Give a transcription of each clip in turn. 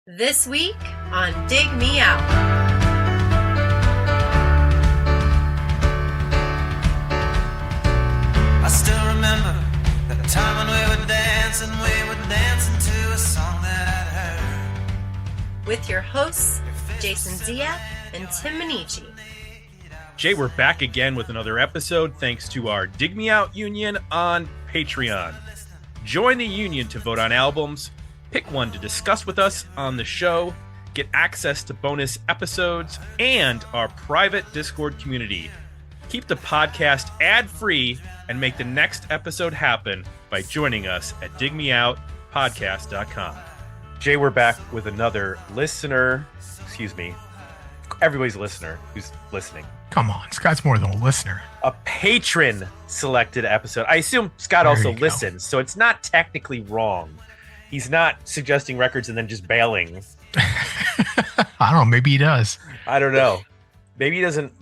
This week on Dig Me Out. I still remember that time when we would dance into a song that I'd heard. With your hosts, Jason Zia and Tim Minichi. Jay, we're back again with another episode thanks to our Dig Me Out Union on Patreon. Join the union to vote on albums, pick one to discuss with us on the show, get access to bonus episodes, and our private Discord community. Keep the podcast ad-free and make the next episode happen by joining us at digmeoutpodcast.com. Jay, we're back with another everybody's listener who's listening. Come on, Scott's more than a listener. A patron selected episode. I assume Scott also listens, so it's not technically wrong. He's not suggesting records and then just bailing. I don't know. Maybe he does. I don't know. Maybe he doesn't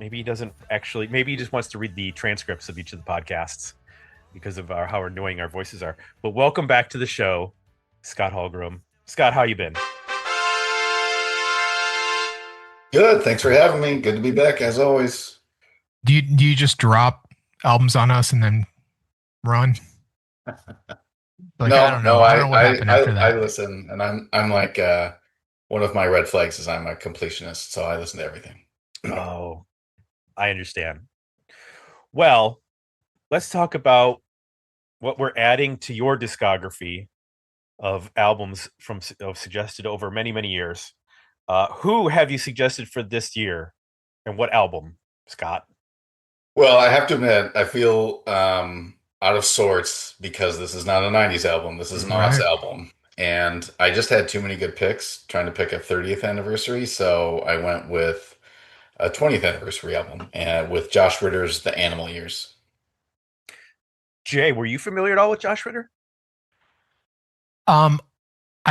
actually. Maybe he just wants to read the transcripts of each of the podcasts because of how annoying our voices are. But welcome back to the show, Scott Hallgrim. Scott, how you been? Good. Thanks for having me. Good to be back as always. Do you just drop albums on us and then run? No, I don't know what happened after that. I listen, and I'm like one of my red flags is I'm a completionist, so I listen to everything. Oh, I understand. Well, let's talk about what we're adding to your discography of albums suggested over many, many years. Who have you suggested for this year, and what album, Scott? Well, I have to admit, I feel out of sorts because this is not a 90s album. This is an aughts album. And I just had too many good picks trying to pick a 30th anniversary. So I went with a 20th anniversary album with Josh Ritter's The Animal Years. Jay, were you familiar at all with Josh Ritter? I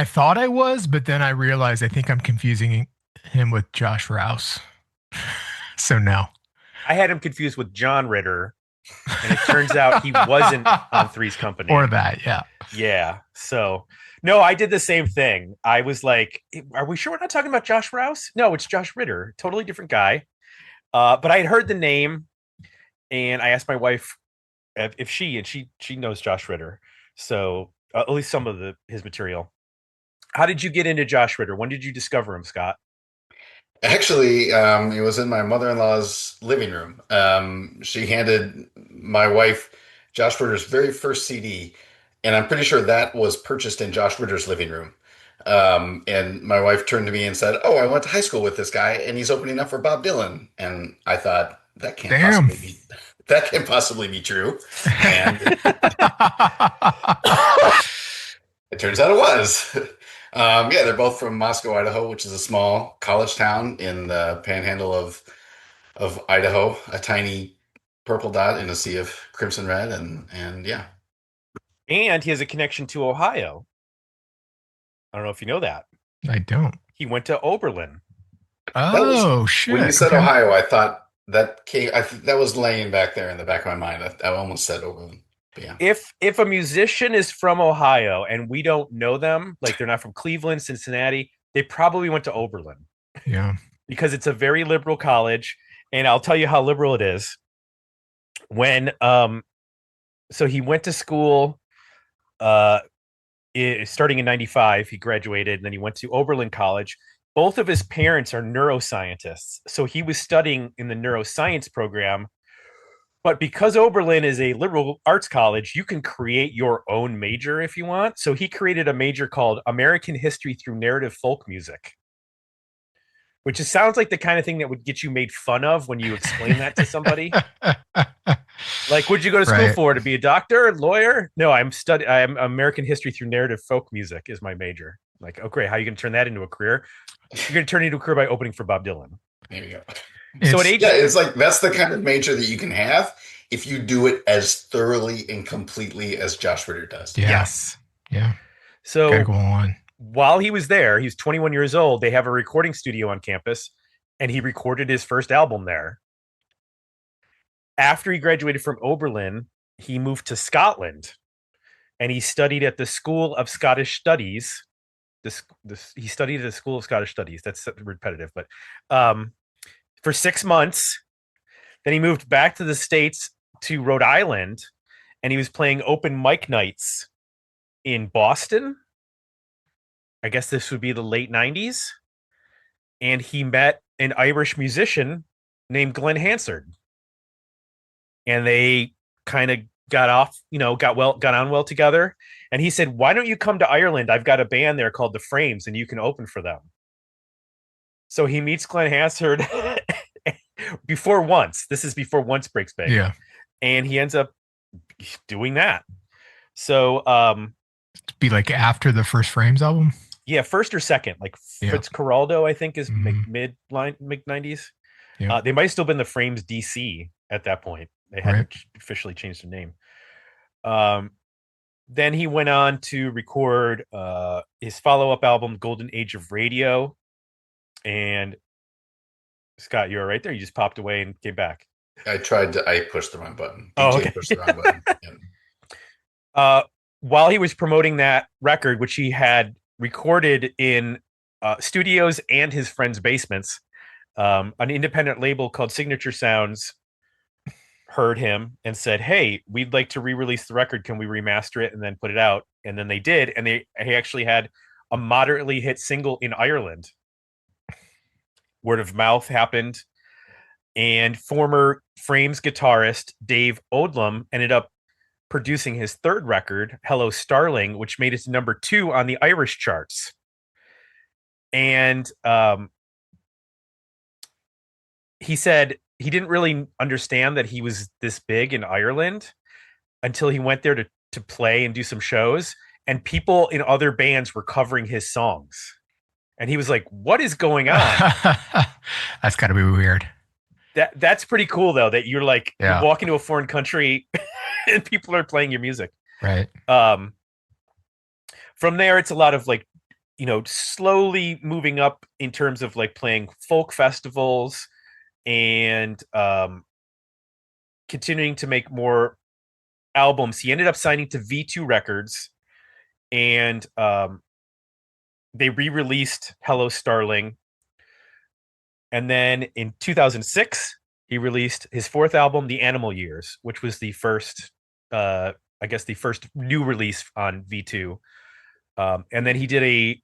thought I was, but then I realized I think I'm confusing him with Josh Rouse. So no. I had him confused with John Ritter, and it turns out he wasn't on Three's Company. Or that, yeah. Yeah. So, no, I did the same thing. I was like, are we sure we're not talking about Josh Rouse? No, it's Josh Ritter. Totally different guy. But I had heard the name, and I asked my wife if she knows Josh Ritter. So, at least some of his material. How did you get into Josh Ritter? When did you discover him, Scott? Actually, it was in my mother-in-law's living room. She handed my wife Josh Ritter's very first CD, and I'm pretty sure that was purchased in Josh Ritter's living room. And my wife turned to me and said, "Oh, I went to high school with this guy, and he's opening up for Bob Dylan." And I thought, that can't possibly be true. And it turns out it was. They're both from Moscow, Idaho, which is a small college town in the panhandle of Idaho, a tiny purple dot in a sea of crimson red, and yeah. And he has a connection to Ohio. I don't know if you know that. I don't. He went to Oberlin. Oh, shit. When you said Ohio, I thought that that was laying back there in the back of my mind. I almost said Oberlin. Yeah. If a musician is from Ohio and we don't know them, like they're not from Cleveland, Cincinnati, they probably went to Oberlin. Yeah. Because it's a very liberal college, and I'll tell you how liberal it is. When so he went to school starting in 95, he graduated, and then he went to Oberlin College. Both of his parents are neuroscientists. So he was studying in the neuroscience program. But because Oberlin is a liberal arts college, you can create your own major if you want. So he created a major called American History Through Narrative Folk Music, which sounds like the kind of thing that would get you made fun of when you explain that to somebody. Like, what'd you go to school for? To be a doctor, lawyer? No, I'm American History Through Narrative Folk Music is my major. Like, oh, great. How are you going to turn that into a career? You're going to turn it into a career by opening for Bob Dylan. There you go. It's like that's the kind of major that you can have if you do it as thoroughly and completely as Josh Ritter does. Yeah. Yes. Yeah. So go on. While he was there, he's 21 years old. They have a recording studio on campus, and he recorded his first album there. After he graduated from Oberlin, he moved to Scotland, and he studied at the School of Scottish Studies he studied at the School of Scottish Studies. That's repetitive, but for 6 months. Then he moved back to the States to Rhode Island, and he was playing open mic nights in Boston. I guess this would be the late 90s. And he met an Irish musician named Glenn Hansard. And they kind of got on well together. And he said, "Why don't you come to Ireland? I've got a band there called The Frames, and you can open for them." So he meets Glenn Hansard before Once. This is before Once breaks big. Yeah. And he ends up doing that. So It'd be like after the first Frames album. yeah, first or second, like Fitzcarraldo, I think, is mid 90s. Yeah. They might have still been the Frames DC at that point. They hadn't officially changed their name. Then he went on to record his follow-up album, Golden Age of Radio. And Scott, you were right there. You just popped away and came back. I pushed the wrong button. Okay. Pushed the wrong button. Yeah. While he was promoting that record, which he had recorded in studios and his friends' basements, an independent label called Signature Sounds heard him and said, "Hey, we'd like to re-release the record. Can we remaster it and then put it out?" And then they did, and he actually had a moderately hit single in Ireland. Word of mouth happened, and former Frames guitarist Dave Odlum ended up producing his third record, Hello Starling, which made it to number 2 on the Irish charts. And he said he didn't really understand that he was this big in Ireland until he went there to play and do some shows, and people in other bands were covering his songs. And he was like, "What is going on?" That's got to be weird. That's pretty cool, though, that you're like, Yeah. you walk into a foreign country and people are playing your music. Right. From there, it's a lot of like, slowly moving up in terms of like playing folk festivals and continuing to make more albums. He ended up signing to V2 Records, and they re-released Hello Starling. And then in 2006, he released his fourth album, The Animal Years, which was the first, the first new release on V2. And then he did a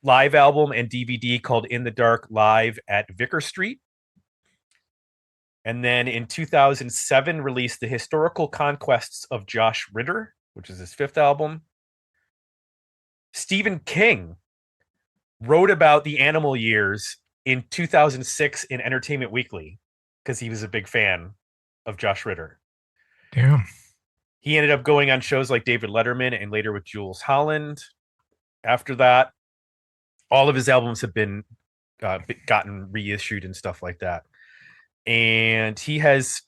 live album and DVD called In the Dark Live at Vicar Street. And then in 2007, released The Historical Conquests of Josh Ritter, which is his fifth album. Stephen King wrote about The Animal Years in 2006 in Entertainment Weekly because he was a big fan of Josh Ritter. Damn. He ended up going on shows like David Letterman and later with Jules Holland. After that, all of his albums have been gotten reissued and stuff like that. And he has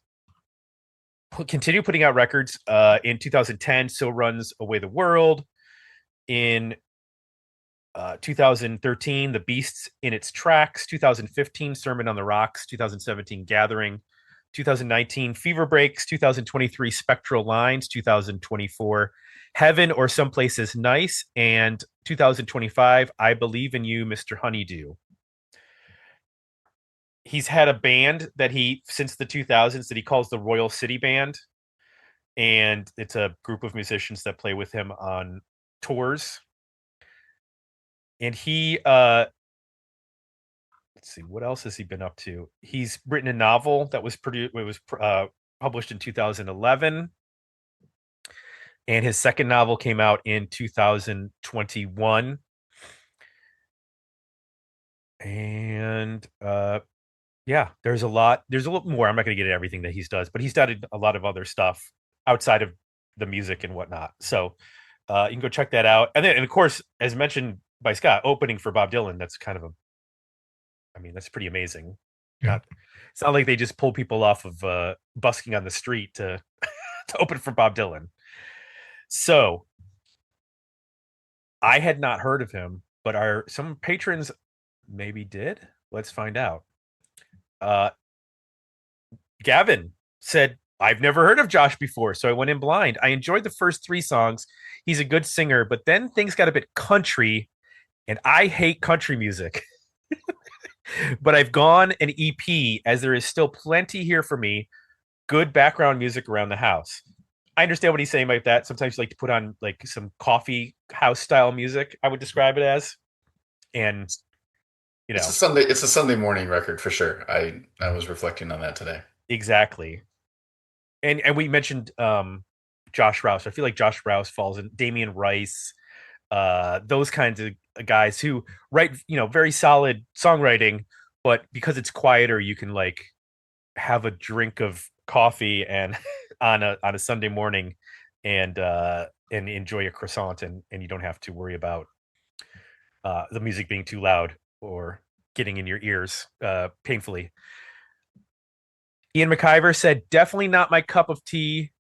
continued putting out records. In 2010, So Runs Away the World. In 2013, The Beasts in Its Tracks. 2015, Sermon on the Rocks. 2017, Gathering. 2019, Fever Breaks. 2023, Spectral Lines. 2024, Heaven or Someplace Is Nice. And 2025, I Believe in You, Mr. Honeydew. He's had a band that since the 2000s, that he calls the Royal City Band. And it's a group of musicians that play with him on tours. And he, let's see, what else has he been up to? He's written a novel that was published in 2011. And his second novel came out in 2021. And yeah, there's a lot more. I'm not going to get into everything that he's does, but he's done a lot of other stuff outside of the music and whatnot. So you can go check that out. And then, of course, as mentioned by Scott, opening for Bob Dylan, that's kind of that's pretty amazing. Yeah. It's not like they just pull people off of busking on the street to open for Bob Dylan. So I had not heard of him, but some patrons maybe did. Let's find out. Gavin said I've never heard of Josh before, so I went in blind. I enjoyed the first 3 songs. He's a good singer, but then things got a bit country, and I hate country music. But I've gone an EP as there is still plenty here for me. Good background music around the house. I understand what he's saying about that. Sometimes you like to put on like some coffee house style music, I would describe it as. And you know, It's a Sunday morning record for sure. I was reflecting on that today. exactly. And we mentioned Josh Rouse. I feel like Josh Rouse falls in Damian Rice, those kinds of guys who write, very solid songwriting, but because it's quieter, you can like have a drink of coffee and on a Sunday morning and enjoy a croissant and you don't have to worry about the music being too loud or getting in your ears painfully. Ian McIver said, definitely not my cup of tea.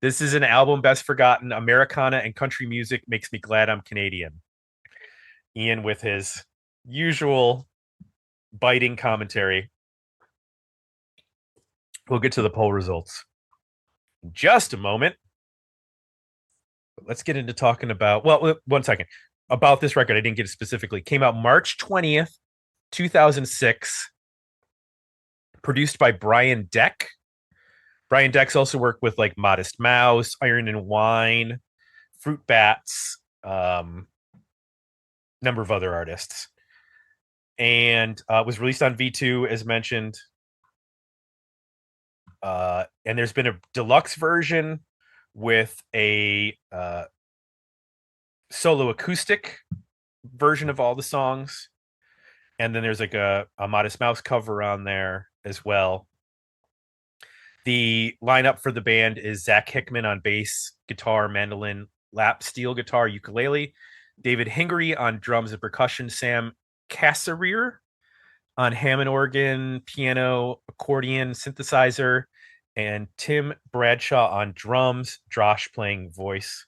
This is an album best forgotten. Americana and country music makes me glad I'm Canadian. Ian with his usual biting commentary. We'll get to the poll results in just a moment. But let's get into talking about, well, 1 second. About this record, I didn't get it specifically. Came out March 20th, 2006. Produced by Brian Deck. Brian Deck's also worked with like Modest Mouse, Iron and Wine, Fruit Bats, number of other artists. And was released on V2, as mentioned. And there's been a deluxe version with a solo acoustic version of all the songs. And then there's like a Modest Mouse cover on there as well. The lineup for the band is Zach Hickman on bass, guitar, mandolin, lap steel guitar, ukulele, David Hingery on drums and percussion, Sam Cassereer on Hammond organ, piano, accordion, synthesizer, and Tim Bradshaw on drums, Josh playing voice,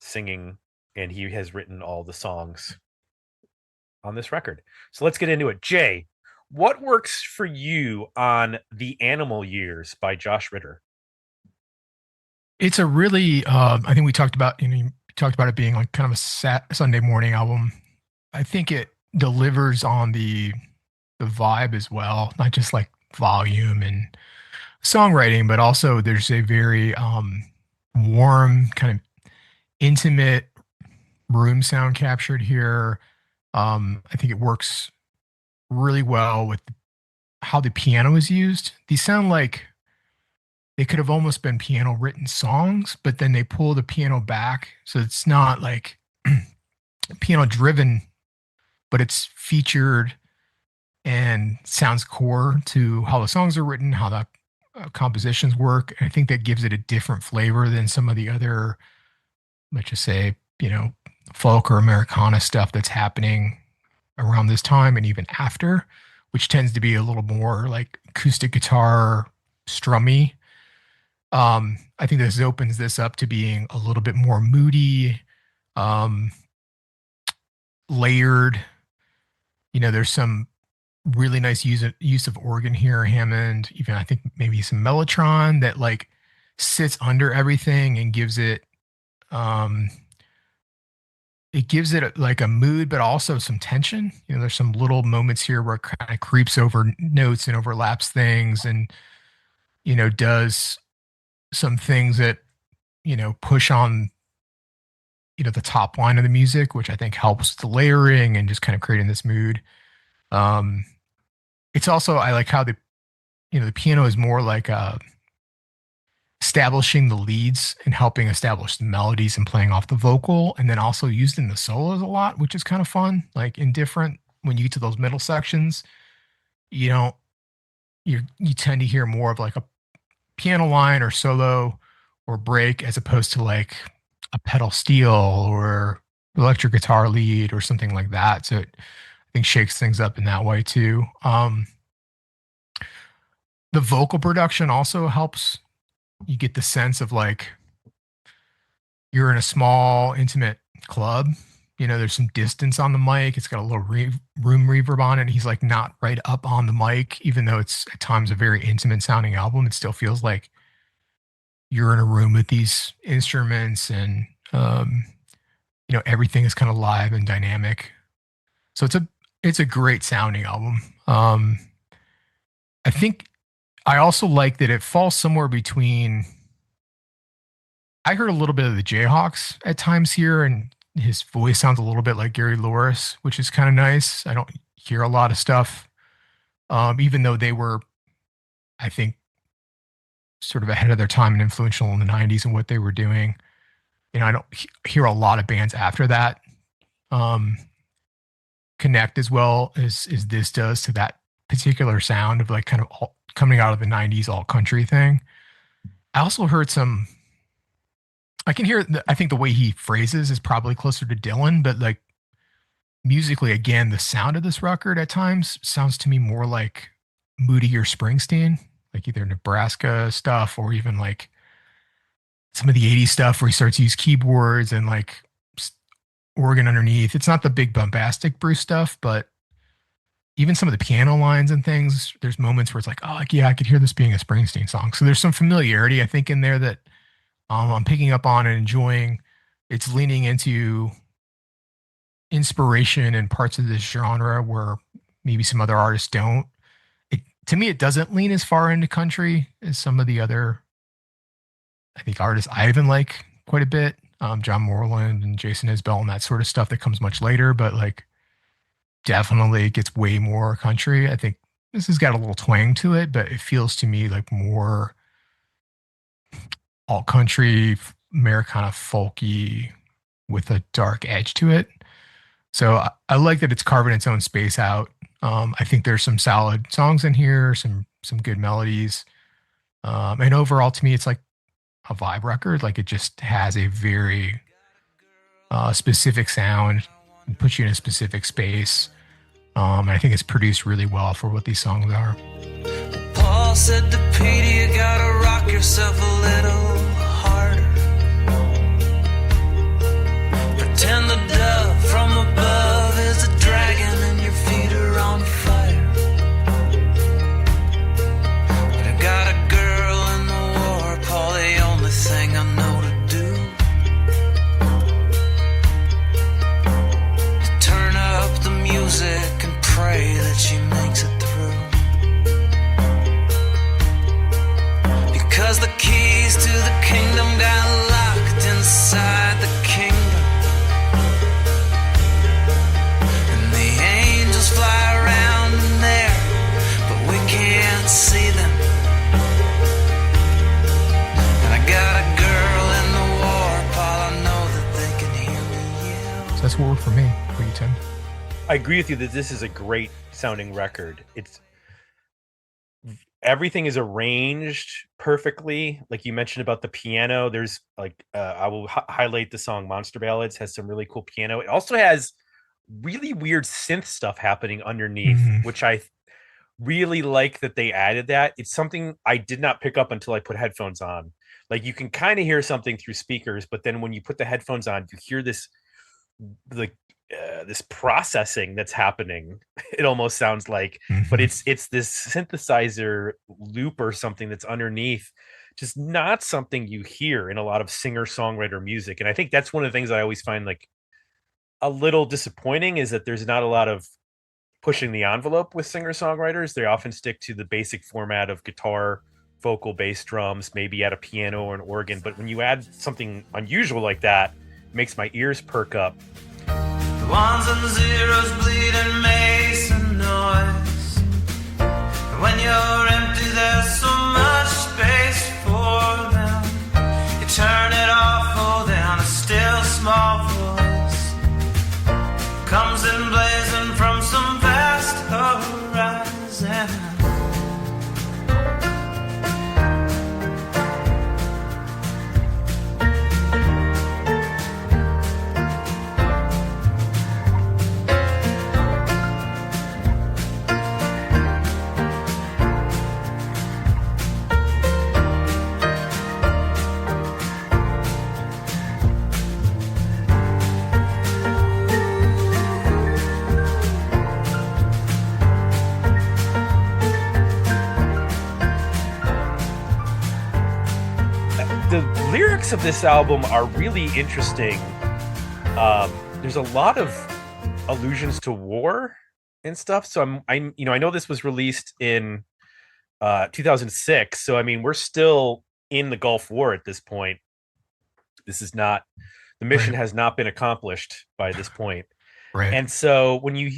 singing, and he has written all the songs on this record. So let's get into it. Jay, what works for you on The Animal Years by Josh Ritter? It's a really, I think we talked about, you talked about it being like kind of a Sunday morning album. I think it delivers on the vibe as well, not just like volume and songwriting, but also there's a very warm, kind of intimate room sound captured here. I think it works really well with how the piano is used. These sound like they could have almost been piano written songs, but then they pull the piano back. So it's not like piano driven, but it's featured and sounds core to how the songs are written, how the compositions work. And I think that gives it a different flavor than some of the other, let's just say, folk or Americana stuff that's happening around this time and even after, which tends to be a little more like acoustic guitar, strummy. I think this opens this up to being a little bit more moody, layered. There's some really nice use of organ here, Hammond, even I think maybe some Mellotron that like sits under everything and gives it like a mood, but also some tension. There's some little moments here where it kind of creeps over notes and overlaps things and, does some things that, push on, the top line of the music, which I think helps the layering and just kind of creating this mood. It's also, I like how the piano is more like, establishing the leads and helping establish the melodies and playing off the vocal, and then also used in the solos a lot, which is kind of fun. Like when you get to those middle sections, you tend to hear more of like a piano line or solo or break as opposed to like a pedal steel or electric guitar lead or something like that. So it, I think, shakes things up in that way too. The vocal production also helps. You get the sense of like you're in a small, intimate club there's some distance on the mic. It's got a little room reverb on it. And he's like not right up on the mic, even though it's at times a very intimate sounding album. It still feels like you're in a room with these instruments, and everything is kind of live and dynamic. So it's a great sounding album. I think I also like that it falls somewhere between. I heard a little bit of the Jayhawks at times here, and his voice sounds a little bit like Gary Louris, which is kind of nice. I don't hear a lot of stuff, even though they were, I think, sort of ahead of their time and influential in the 90s and what they were doing. I don't hear a lot of bands after that connect as well as this does to that particular sound of like kind of coming out of the 90s alt country thing. I also heard some, I can hear, I think the way he phrases is probably closer to Dylan, but like musically, again, the sound of this record at times sounds to me more like Moody or Springsteen, like either Nebraska stuff or even like some of the 80s stuff where he starts to use keyboards and like organ underneath. It's not the big bombastic Bruce stuff, but even some of the piano lines and things, there's moments where it's like, oh, like, yeah, I could hear this being a Springsteen song. So there's some familiarity, I think, in there that I'm picking up on and enjoying. It's leaning into inspiration in parts of this genre where maybe some other artists don't. To me, it doesn't lean as far into country as some of the other, I think, artists I even like quite a bit. John Moreland and Jason Isbell and that sort of stuff that comes much later, but like definitely gets way more country. I think this has got a little twang to it, but it feels to me like more alt country, Americana folky with a dark edge to it. So I like that it's carving its own space out. I think there's some solid songs in here, some good melodies. And overall to me, it's like a vibe record. Like it just has a very specific sound and puts you in a specific space. And I think it's produced really well for what these songs are. Paul said to Peter, you gotta rock yourself a little harder. Pretend the dove from above is a dragon and your feet are on fire. But I got a girl in the war, Paul, the only thing I know to do is turn up the music and pray that she makes it through. Because the keys to the kingdom got locked inside the kingdom. And the angels fly around in there, but we can't see them. And I got a girl in the war, Paul, I know that they can hear me yell. So that's what worked for me. For you, Tim? I agree with you that this is a great sounding record. Everything is arranged perfectly. Like you mentioned about the piano, there's like I will highlight the song Monster Ballads, has some really cool piano. It also has really weird synth stuff happening underneath, which I really like that they added that. It's something I did not pick up until I put headphones on. Like you can kind of hear something through speakers, but then when you put the headphones on, you hear this like this processing that's happening. It almost sounds like, but it's this synthesizer loop or something that's underneath, just not something you hear in a lot of singer-songwriter music. And I think that's one of the things I always find like a little disappointing, is that there's not a lot of pushing the envelope with singer-songwriters. They often stick to the basic format of guitar, vocal, bass, drums, maybe add a piano or an organ. But when you add something unusual like that, it makes my ears perk up. The ones and the zeros bleed and make some noise. And when you're empty, there's so much space for them. You turn it off, oh, then a still small voice comes in blazing from some vast horizon. lyrics of this album are really interesting. There's a lot of allusions to war and stuff. So I know this was released in 2006. So I mean, we're still in the Gulf War at this point. This is not the mission Right. has not been accomplished by this point. Right. And so when you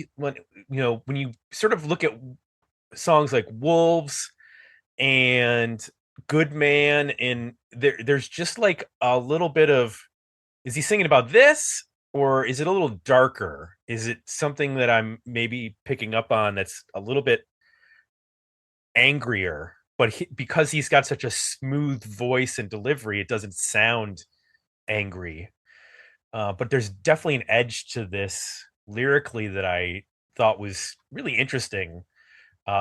sort of look at songs like Wolves and Good Man, and there's just like a little bit of, is he singing about this, or is it a little darker? Is it something that I'm maybe picking up on that's a little bit angrier, but because he's got such a smooth voice and delivery, it doesn't sound angry. But there's definitely an edge to this lyrically that I thought was really interesting.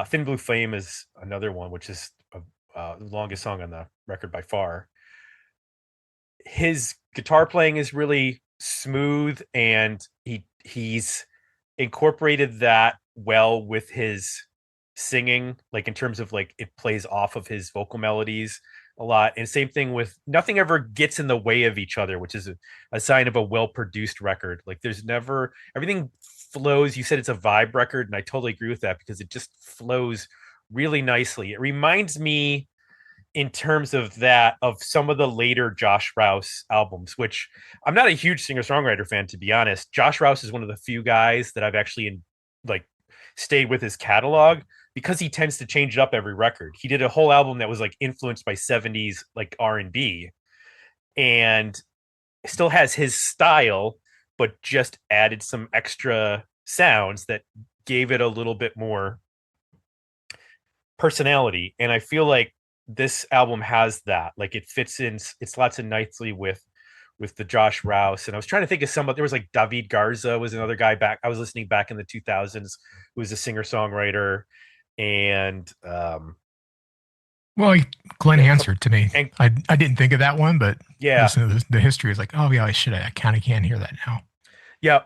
Thin Blue Flame is another one, which is the longest song on the record by far. His guitar playing is really smooth, and he's incorporated that well with his singing, like in terms of like it plays off of his vocal melodies a lot. And same thing with nothing ever gets in the way of each other, which is a sign of a well produced record. Like there's never, everything flows. You said it's a vibe record, and I totally agree with that because it just flows really nicely. It reminds me in terms of that of some of the later Josh Rouse albums, which I'm not a huge singer-songwriter fan, to be honest. Josh Rouse is one of the few guys that I've actually like stayed with his catalog because he tends to change it up every record. He did a whole album that was like influenced by 70s like R&B, and still has his style, but just added some extra sounds that gave it a little bit more personality. And I feel like this album has that. Like it fits in, it slots in nicely with the Josh Rouse. And I was trying to think of some, there was like David Garza was another guy back. I was listening back in the 2000s, who was a singer songwriter. And Well, Glenn Hansard to me. and I didn't think of that one, but yeah, listening to the history is like, oh yeah, I kind of can hear that now. yeah.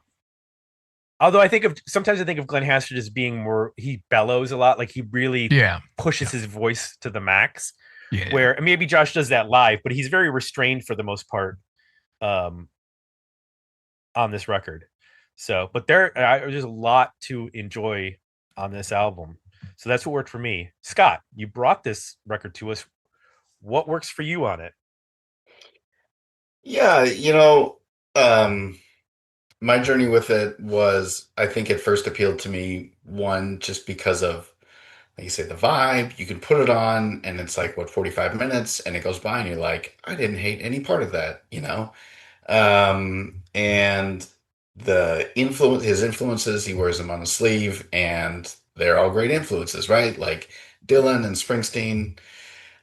Although sometimes I think of Glenn Hansard as being more, he bellows a lot, like he really Yeah. pushes his voice to the max. Yeah. Where maybe Josh does that live, but he's very restrained for the most part on this record. So, but there's a lot to enjoy on this album. So that's what worked for me. Scott, you brought this record to us. What works for you on it? Yeah, my journey with it was, I think it first appealed to me, one, just because of, like you say, the vibe. You can put it on and it's like, what, 45 minutes, and it goes by and you're like, I didn't hate any part of that. And his influences, he wears them on his sleeve, and they're all great influences, right? Like Dylan and Springsteen.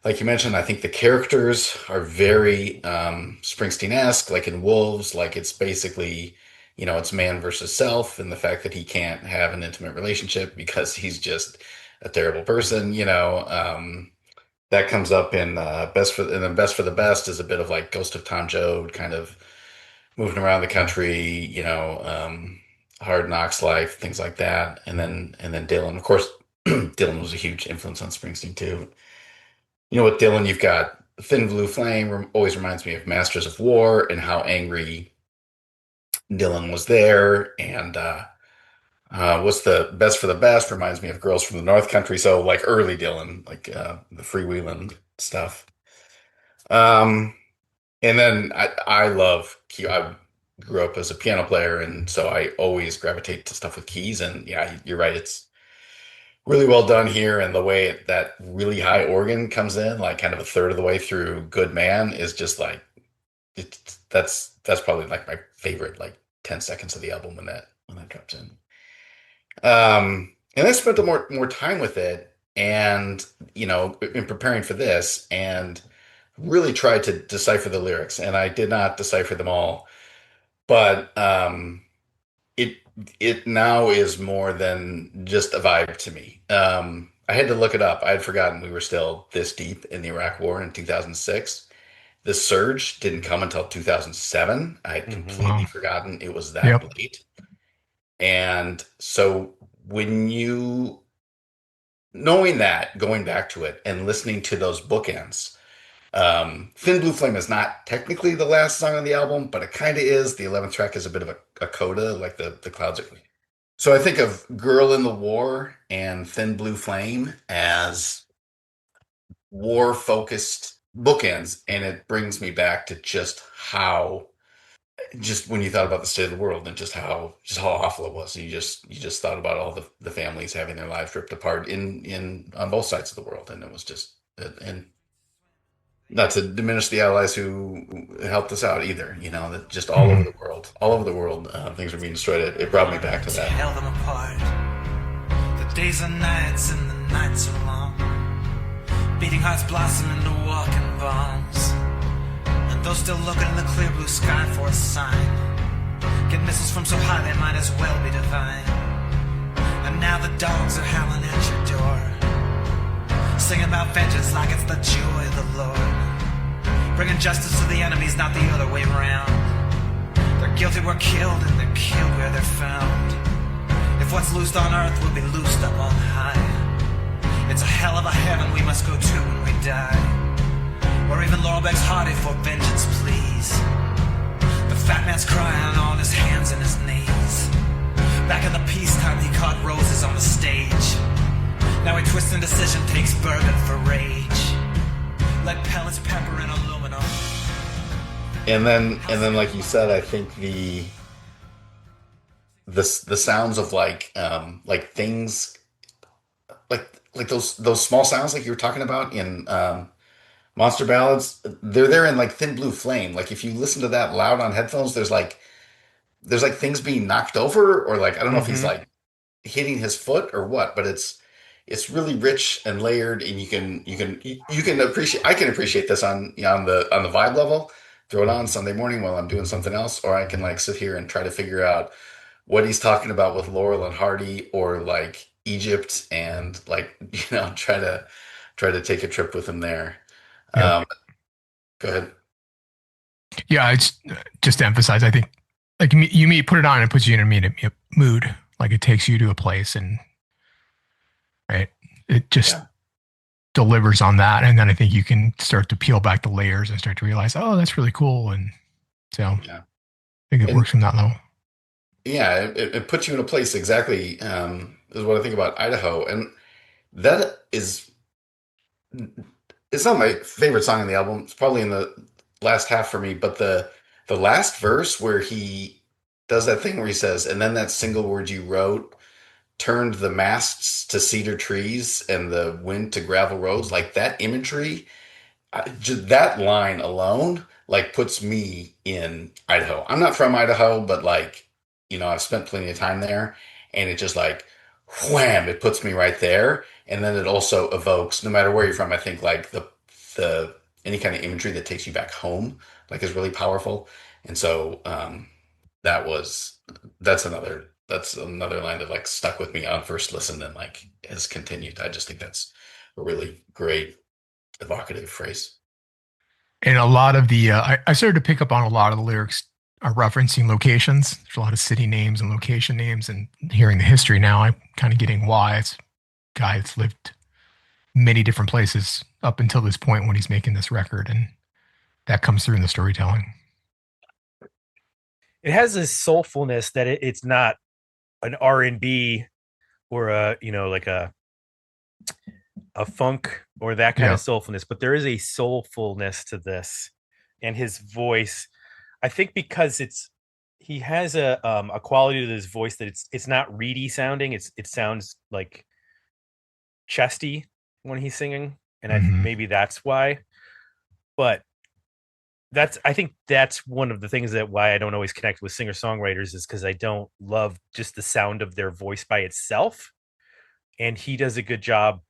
Like you mentioned, I think the characters are very Springsteen-esque, like in Wolves, like it's basically, it's man versus self, and the fact that he can't have an intimate relationship because he's just a terrible person, that comes up in and then Best for the Best is a bit of like Ghost of Tom Joad, kind of moving around the country, Hard Knocks life, things like that. And then Dylan, of course, Dylan was a huge influence on Springsteen too. With Dylan, you've got Thin Blue Flame, always reminds me of Masters of War and how angry Dylan was there. And what's the Best for the Best reminds me of Girls from the North Country. So like early Dylan, like the freewheeling stuff. Um, and then I love key. I grew up as a piano player, and so I always gravitate to stuff with keys. And yeah, you're right. It's really well done here, and the way that really high organ comes in, like kind of a third of the way through Good Man, is just like that's probably like my favorite, like 10 seconds of the album when that drops in. And I spent more time with it, and in preparing for this, and really tried to decipher the lyrics, and I did not decipher them all, but it it now is more than just a vibe to me. I had to look it up. I had forgotten we were still this deep in the Iraq War in 2006. The surge didn't come until 2007. I had completely Wow. forgotten it was that Yep. late. And so when you knowing that, going back to it and listening to those bookends, Thin Blue Flame is not technically the last song on the album, but it kind of is. The 11th track is a bit of a coda, like the clouds are. So I think of Girl in the War and Thin Blue Flame as war focused bookends. And it brings me back to just when you thought about the state of the world and just how awful it was. And you just thought about all the families having their lives ripped apart in on both sides of the world. And it was just, and not to diminish the allies who helped us out either, that just all over the world, things were being destroyed. It brought me back to that. Tear them apart. The days are nights and the nights are long. Beating hearts blossom into walking bombs. And those still looking in the clear blue sky for a sign get missiles from so high they might as well be divine. And now the dogs are howling at your door, singing about vengeance like it's the joy of the Lord. Bringing justice to the enemies, not the other way around. They're guilty were killed and they're killed where they're found. If what's loosed on earth will be loosed up on high, it's a hell of a heaven we must go to when we die. Or even Laurel begs Hardy for vengeance, please. The fat man's crying on his hands and his knees. Back in the peacetime he caught roses on the stage. Now he twists indecision, takes bourbon for rage. Let pellets pepper in aluminum. And then, like you said, I think the sounds of like things like those small sounds like you were talking about in Monster Ballads, they're there in like Thin Blue Flame. Like if you listen to that loud on headphones, there's like things being knocked over, or like I don't know if he's like hitting his foot or what, but it's really rich and layered, and you can appreciate. I can appreciate this on the vibe level. Throw it on Sunday morning while I'm doing something else, or I can like sit here and try to figure out what he's talking about with Laurel and Hardy, or like Egypt, and like try to take a trip with him there. Yeah. Go ahead. Yeah, it's just to emphasize, I think like you put it on and it puts you in a mood. Like it takes you to a place, and right, it just delivers on that. And then I think you can start to peel back the layers and start to realize, oh, that's really cool. And so I think it works from that level. Yeah, it puts you in a place exactly, is what I think about Idaho. And that is, it's not my favorite song on the album. It's probably in the last half for me, but the last verse where he does that thing where he says, and then that single word you wrote turned the masts to cedar trees and the wind to gravel roads, like that imagery, just that line alone like puts me in Idaho. I'm not from Idaho, but like, I've spent plenty of time there, and it just like wham, it puts me right there. And then it also evokes, no matter where you're from, I think like the any kind of imagery that takes you back home like is really powerful. And so that's another line that like stuck with me on first listen and like has continued. I just think that's a really great evocative phrase. And a lot of the, I started to pick up on a lot of the lyrics are referencing locations. There's a lot of city names and location names, and hearing the history now, I'm kind of getting why. It's a guy that's lived many different places up until this point when he's making this record, and that comes through in the storytelling. It has this soulfulness that it's not an R&B or like a funk or that kind of soulfulness, but there is a soulfulness to this, and his voice, I think, because he has a quality to his voice that it's not reedy sounding. It sounds like chesty when he's singing, and maybe that's why. But I think that's one of the things that why I don't always connect with singer-songwriters, is because I don't love just the sound of their voice by itself. And he does a good job,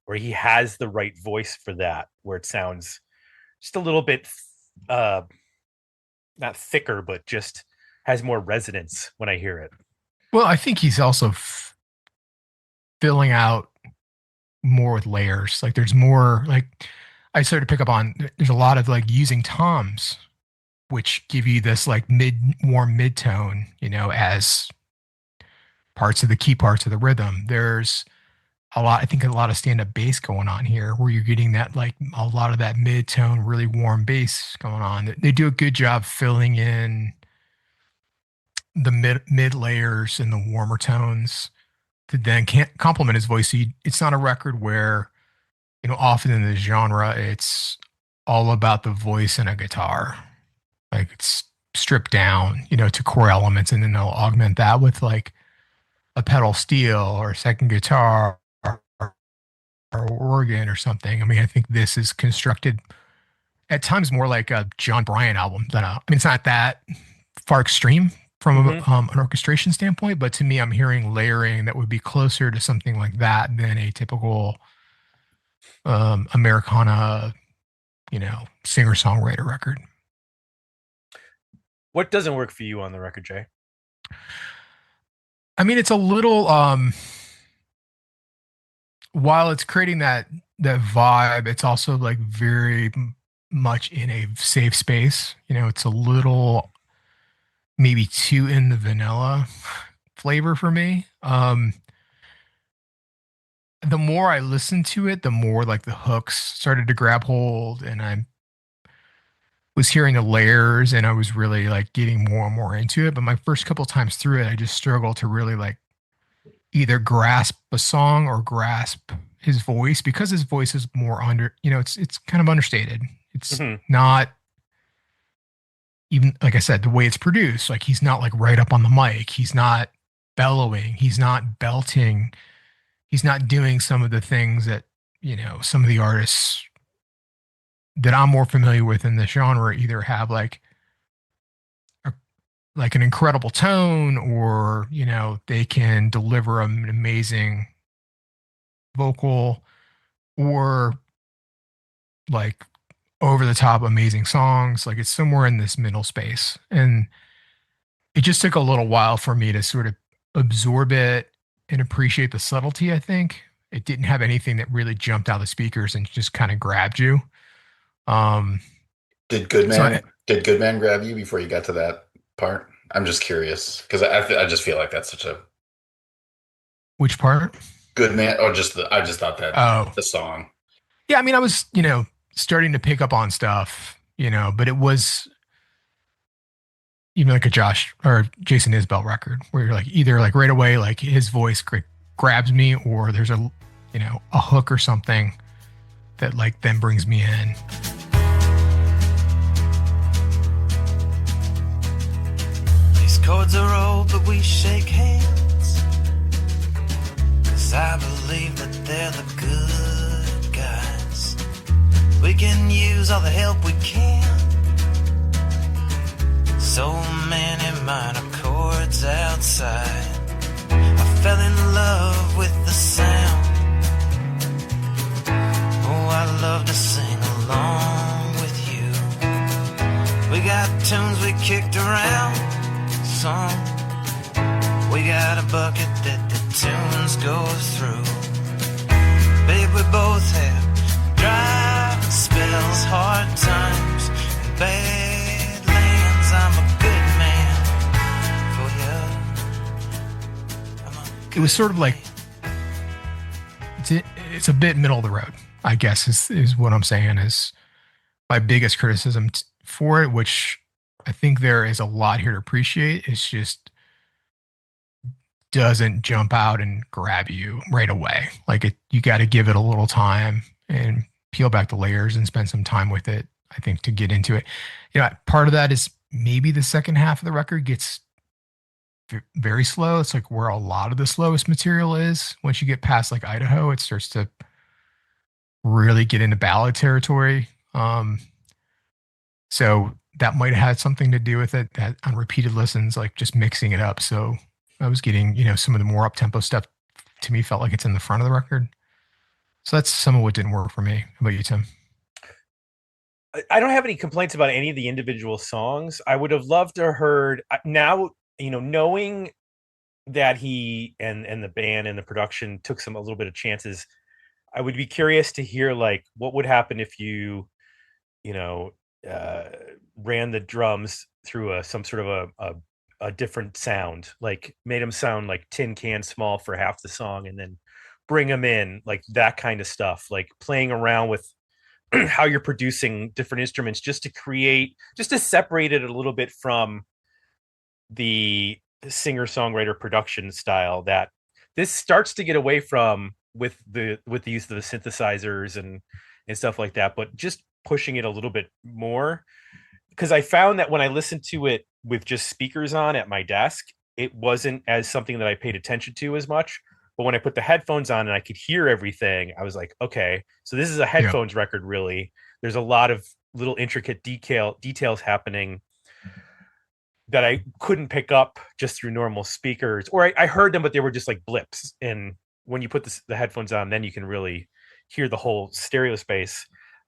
or he has the right voice for that, where it sounds just a little bit not thicker, but just has more resonance when I hear it. Well, I think he's also filling out more with layers. Like there's more, like I started to pick up on, there's a lot of like using toms, which give you this like warm mid-tone, as parts of the key parts of the rhythm. There's I think a lot of stand-up bass going on here, where you're getting that like a lot of that mid-tone, really warm bass going on. They do a good job filling in the mid layers and the warmer tones to then can't complement his voice. So it's not a record where, often in the genre, it's all about the voice and a guitar. Like it's stripped down, to core elements, and then they'll augment that with like a pedal steel or a second guitar or organ or something. I mean, I think this is constructed at times more like a John Bryan album than I mean, it's not that far extreme from an orchestration standpoint, but to me, I'm hearing layering that would be closer to something like that than a typical Americana, singer-songwriter record. What doesn't work for you on the record, Jay? I mean, it's a little while it's creating that vibe, it's also like very much in a safe space. It's a little maybe too in the vanilla flavor for me. The more I listened to it, the more like the hooks started to grab hold, and I was hearing the layers, and I was really like getting more and more into it. But my first couple times through it, I just struggled to really like either grasp a song or grasp his voice, because his voice is more it's kind of understated. It's not even, like I said, the way it's produced. Like he's not like right up on the mic. He's not bellowing. He's not belting. He's not doing some of the things that, some of the artists that I'm more familiar with in the genre either have like an incredible tone, or, they can deliver an amazing vocal, or like over the top amazing songs. Like it's somewhere in this middle space. And it just took a little while for me to sort of absorb it and appreciate the subtlety. I think it didn't have anything that really jumped out of the speakers and just kind of grabbed you. Did Goodman grab you before you got to that part? I'm just curious because I just feel like that's such a which part? Goodman, or I just thought that the song. Yeah, I mean, I was starting to pick up on stuff, but it was even like a Josh or Jason Isbell record where you're like either like right away like his voice grabs me, or there's a hook or something that like then brings me in. These chords are old, but we shake hands, 'cause I believe that they're the good guys. We can use all the help we can. So many minor chords outside. I fell in love with the sound. Oh, I love to sing along with you. We got tunes we kicked around some. We got a bucket that the tunes go through. Babe, we both have dry spells, hard times, and badlands. I'm a good man for you. It was sort of like it's a bit middle of the road, I guess, is what I'm saying is my biggest criticism for it, which I think there is a lot here to appreciate. It's just doesn't jump out and grab you right away. Like you got to give it a little time and peel back the layers and spend some time with it, I think, to get into it. Part of that is maybe the second half of the record gets very slow. It's like where a lot of the slowest material is. Once you get past like Idaho, it starts to really get into ballad territory. So that might have had something to do with it, that on repeated listens, like just mixing it up. So I was getting, some of the more up-tempo stuff to me felt like it's in the front of the record. So that's some of what didn't work for me. How about you, Tim? I don't have any complaints about any of the individual songs. I would have loved to have heard now, knowing that he and the band and the production took a little bit of chances. I would be curious to hear like what would happen if you ran the drums through some sort of a different sound, like made them sound like tin can small for half the song and then bring them in, like that kind of stuff, like playing around with how you're producing different instruments just to separate it a little bit from the singer-songwriter production style that this starts to get away from with the use of the synthesizers and stuff like that, but just pushing it a little bit more, because I found that when I listened to it with just speakers on at my desk, it wasn't as something that I paid attention to as much. But when I put the headphones on and I could hear everything, I was like, okay, so this is a headphones record, really. There's a lot of little intricate details happening that I couldn't pick up just through normal speakers, or I heard them, but they were just like blips. And when you put the headphones on, then you can really hear the whole stereo space.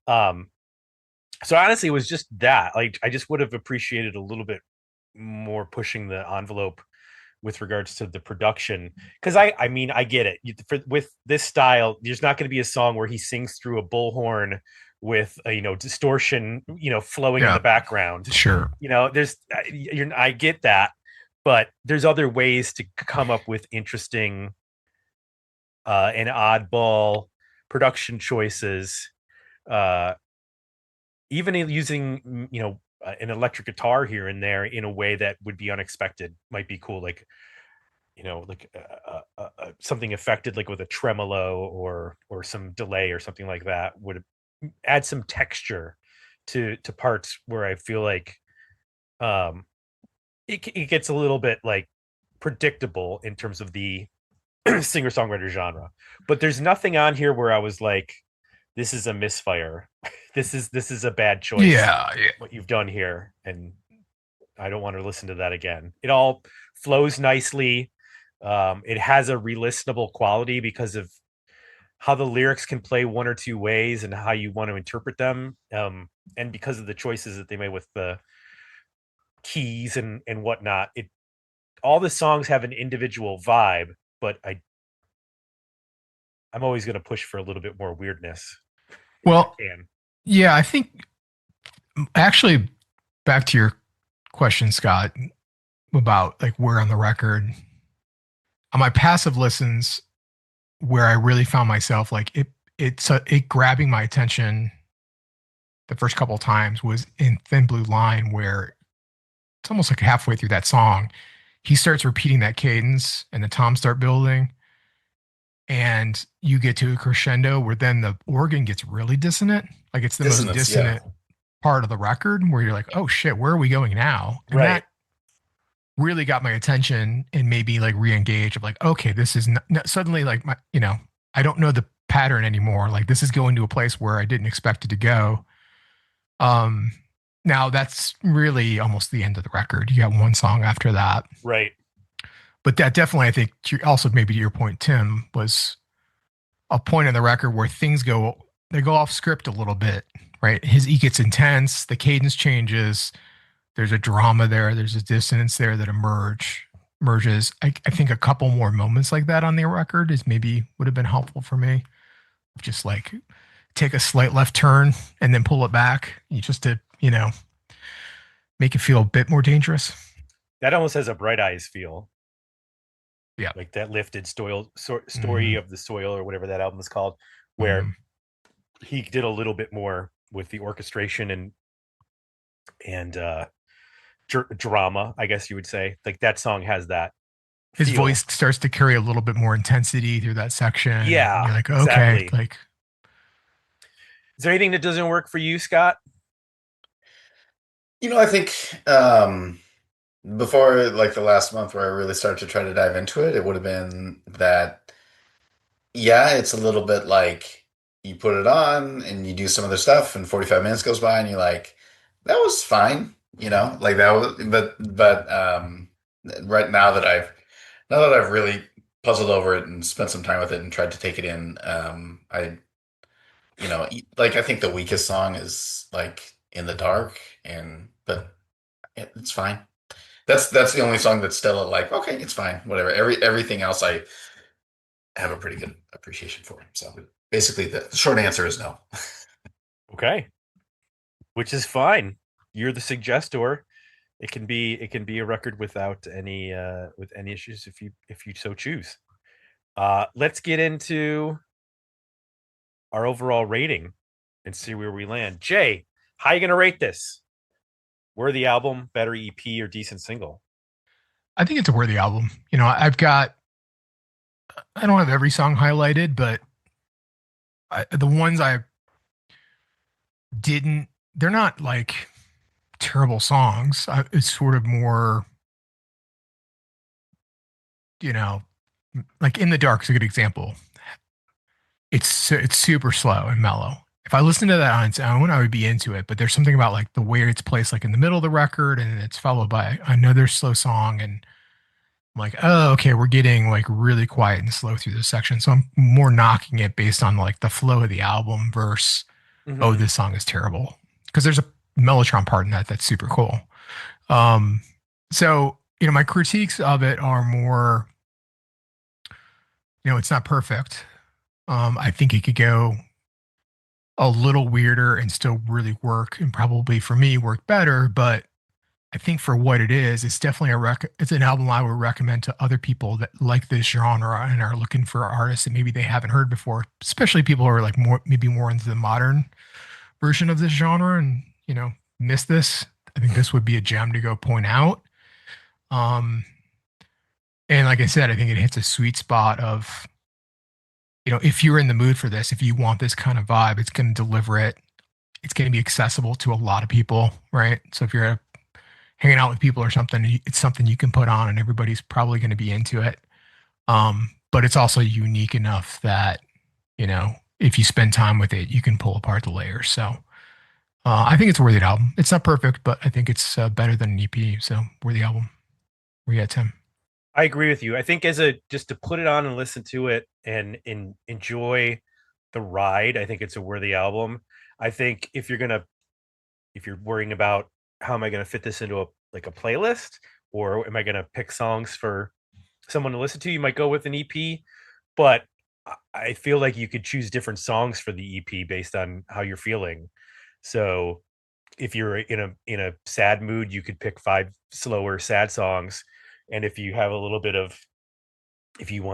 So honestly, it was just that. Like, I just would have appreciated a little bit more pushing the envelope with regards to the production, because I mean, I get it. With this style, there's not going to be a song where he sings through a bullhorn with distortion flowing in the background. Sure. I get that, but there's other ways to come up with interesting and oddball production choices, even using an electric guitar here and there in a way that would be unexpected might be cool. Like something affected, like with a tremolo or some delay or something like that, would add some texture to parts where I feel like it gets a little bit like predictable in terms of the singer-songwriter genre. But there's nothing on here where I was like, this is a misfire. This is a bad choice. Yeah. What you've done here, and I don't want to listen to that again. It all flows nicely. It has a re-listenable quality because of how the lyrics can play one or two ways and how you want to interpret them, and because of the choices that they made with the keys and whatnot. All the songs have an individual vibe, but I'm always going to push for a little bit more weirdness. Well, yeah, I think actually back to your question, Scott, about like where on the record, on my passive listens, where I really found myself like it grabbing my attention the first couple of times was in Thin Blue Line, where it's almost like halfway through that song, he starts repeating that cadence and the toms start building. And you get to a crescendo where then the organ gets really dissonant. Like it's the most dissonant part of the record, where you're like, oh shit, where are we going now? And that really got my attention and made me like re-engage of like, okay, this is suddenly like I don't know the pattern anymore. Like this is going to a place where I didn't expect it to go. Now that's really almost the end of the record. You got one song after that. Right. But that definitely, I think, also maybe to your point, Tim, was a point in the record where things go off script a little bit, right? He gets intense, the cadence changes, there's a drama there, there's a dissonance there that merges. I think a couple more moments like that on the record would have been helpful for me. Just like take a slight left turn and then pull it back, just to make it feel a bit more dangerous. That almost has a Bright Eyes feel. Yeah, like that lifted story of the soil, or whatever that album is called, where he did a little bit more with the orchestration and drama, I guess you would say. Like that song has that. His voice starts to carry a little bit more intensity through that section. Yeah, you're like, okay, exactly. like. Is there anything that doesn't work for you, Scott? I think before like the last month where I really started to try to dive into it, it would have been that, yeah, it's a little bit like you put it on and you do some other stuff and 45 minutes goes by and you're like, that was fine, like that was, but right now that I've really puzzled over it and spent some time with it and tried to take it in, like I think the weakest song is like In the Dark, but it's fine. That's the only song that's still like, okay, it's fine, whatever. Everything else I have a pretty good appreciation for. So basically the short answer is no. Okay. Which is fine. You're the suggestor. It can be a record without any issues if you so choose. Let's get into our overall rating and see where we land. Jay, how are you going to rate this? Worthy album, better EP, or decent single? I think it's a worthy album. I don't have every song highlighted, but the ones I didn't, they're not like terrible songs. It's sort of more, you know, like In the Dark is a good example. It's super slow and mellow. If I listened to that on its own, I would be into it. But there's something about like the way it's placed, like in the middle of the record, and it's followed by another slow song, and I'm like, oh, okay, we're getting like really quiet and slow through this section. So I'm more knocking it based on like the flow of the album versus, oh, this song is terrible. Because there's a Mellotron part in that that's super cool. So, my critiques of it are more, it's not perfect. I think it could go a little weirder and still really work, and probably for me work better. But I think for what it is, it's definitely it's an album I would recommend to other people that like this genre and are looking for artists that maybe they haven't heard before, especially people who are like maybe more into the modern version of this genre and, miss this. I think this would be a gem to go point out. And like I said, I think it hits a sweet spot of, if you're in the mood for this, if you want this kind of vibe, it's going to deliver it. It's going to be accessible to a lot of people, right? So if you're hanging out with people or something, it's something you can put on and everybody's probably going to be into it. But it's also unique enough that, if you spend time with it, you can pull apart the layers. So I think it's a worthy album. It's not perfect, but I think it's better than an EP. So worthy album. Where you at, Tim? I agree with you. I think just to put it on and listen to it and enjoy the ride, I think it's a worthy album. I think if you're worrying about how am I going to fit this into a playlist, or am I going to pick songs for someone to listen to, you might go with an EP. But I feel like you could choose different songs for the EP based on how you're feeling. So if you're in a sad mood, you could pick 5 slower sad songs. And if you want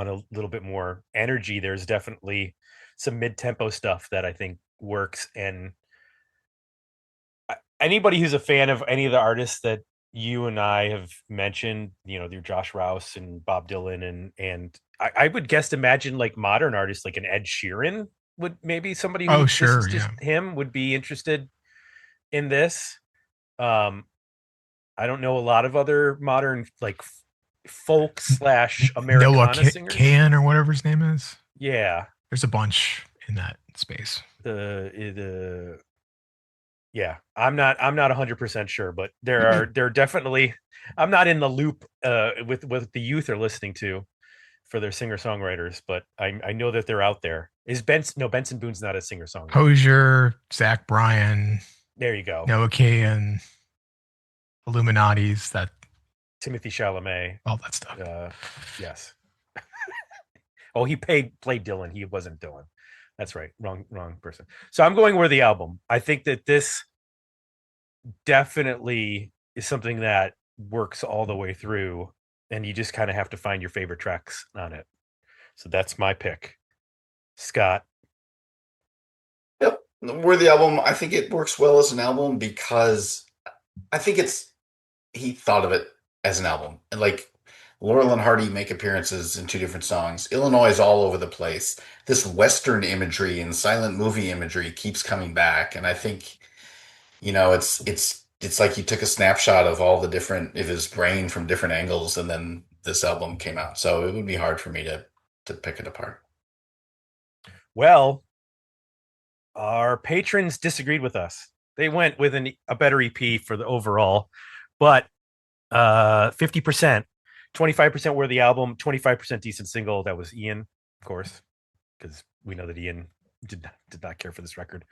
a little bit more energy, there's definitely some mid-tempo stuff that I think works. And anybody who's a fan of any of the artists that you and I have mentioned, through Josh Rouse and Bob Dylan, and I would imagine like modern artists like an Ed Sheeran would, maybe somebody who listens to him would be interested in this. I don't know a lot of other modern like folk / Americana singers. Can or whatever his name is. Yeah, there's a bunch in that space. Yeah, I'm not 100% sure, but there are definitely. I'm not in the loop with what the youth are listening to for their singer-songwriters, but I know that they're out there. Benson Boone's not a singer-songwriter. Hozier, Zach Bryan. There you go. Noah Kahan, Illuminati's, that Timothy Chalamet, all that stuff. Yes. Oh, he played Dylan. He wasn't Dylan. That's right. Wrong person. So I'm going with the album. I think that this definitely is something that works all the way through, and you just kind of have to find your favorite tracks on it. So that's my pick. Scott. Yep. Worthy album. I think it works well as an album because I think he thought of it as an album. And like Laurel and Hardy make appearances in 2 different songs. Illinois is all over the place. This Western imagery and silent movie imagery keeps coming back. And I think, it's like he took a snapshot of all the different of his brain from different angles, and then this album came out. So it would be hard for me to pick it apart. Well, our patrons disagreed with us. They went with a better EP for the overall, but 50%, 25% were the album, 25% decent single. That was Ian, of course, because we know that Ian did not care for this record.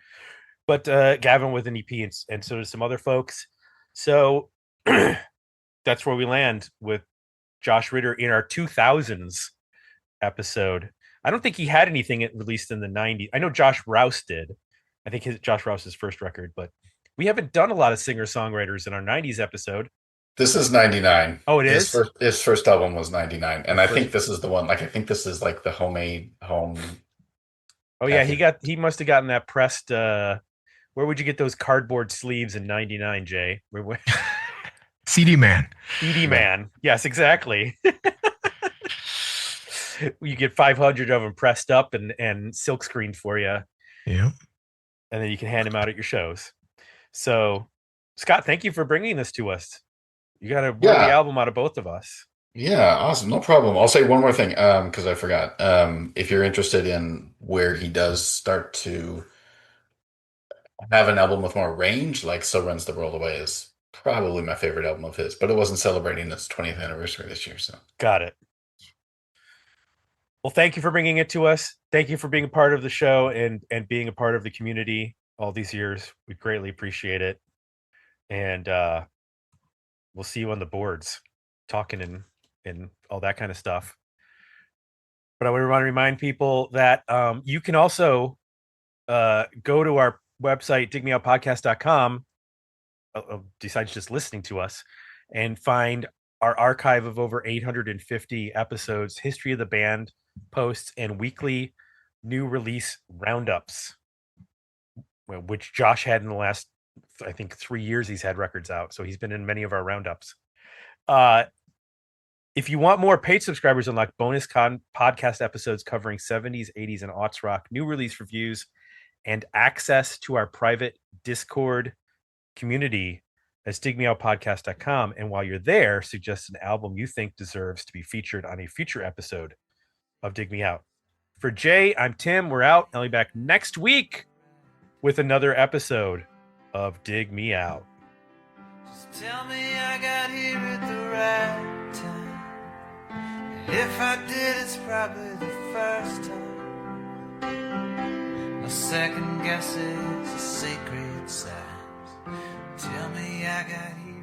But Gavin with an EP, and so did some other folks. So that's where we land with Josh Ritter in our 2000s episode. I don't think he had anything released in the 90s. I know Josh Rouse did. I think Josh Rouse's first record, but we haven't done a lot of singer-songwriters in our 90s episode. This is 99. Oh, it His is? first album was 99. And I First- think this is the one. Like I think this is like the home Oh yeah, package. he must have gotten that pressed. Where would you get those cardboard sleeves in '99, Jay? CD man. CD Yeah. Man. Yes, exactly. You get 500 of them pressed up and silk screened for you, Yeah. and then you can hand them out at your shows. So, Scott, thank you for bringing this to us. You got a worthy Yeah. album out of both of us. Yeah, awesome. No problem. I'll say one more thing, because I forgot. If you're interested in where he does start to have an album with more range, like So Runs the World Away is probably my favorite album of his, but it wasn't celebrating its 20th anniversary this year, so. Got it. Well, thank you for bringing it to us. Thank you for being a part of the show and being a part of the community all these years. We greatly appreciate it. And we'll see you on the boards, talking and all that kind of stuff. But I want to remind people that you can also go to our website, digmeoutpodcast.com, besides just listening to us, and find our archive of over 850 episodes, history of the band posts, and weekly new release roundups, which Josh had in the last, I think, 3 years. He's had records out, so he's been in many of our roundups. If you want more, paid subscribers unlock bonus podcast episodes covering 70s, 80s, and aughts rock, new release reviews, and access to our private Discord community at digmeoutpodcast.com. And while you're there, suggest an album you think deserves to be featured on a future episode of Dig Me Out. For Jay, I'm Tim. We're out. I'll be back next week with another episode of Dig Me Out. Just tell me I got here at the right time. And if I did, it's probably the first time. No second guess, it's a sacred sign. Tell me I got here.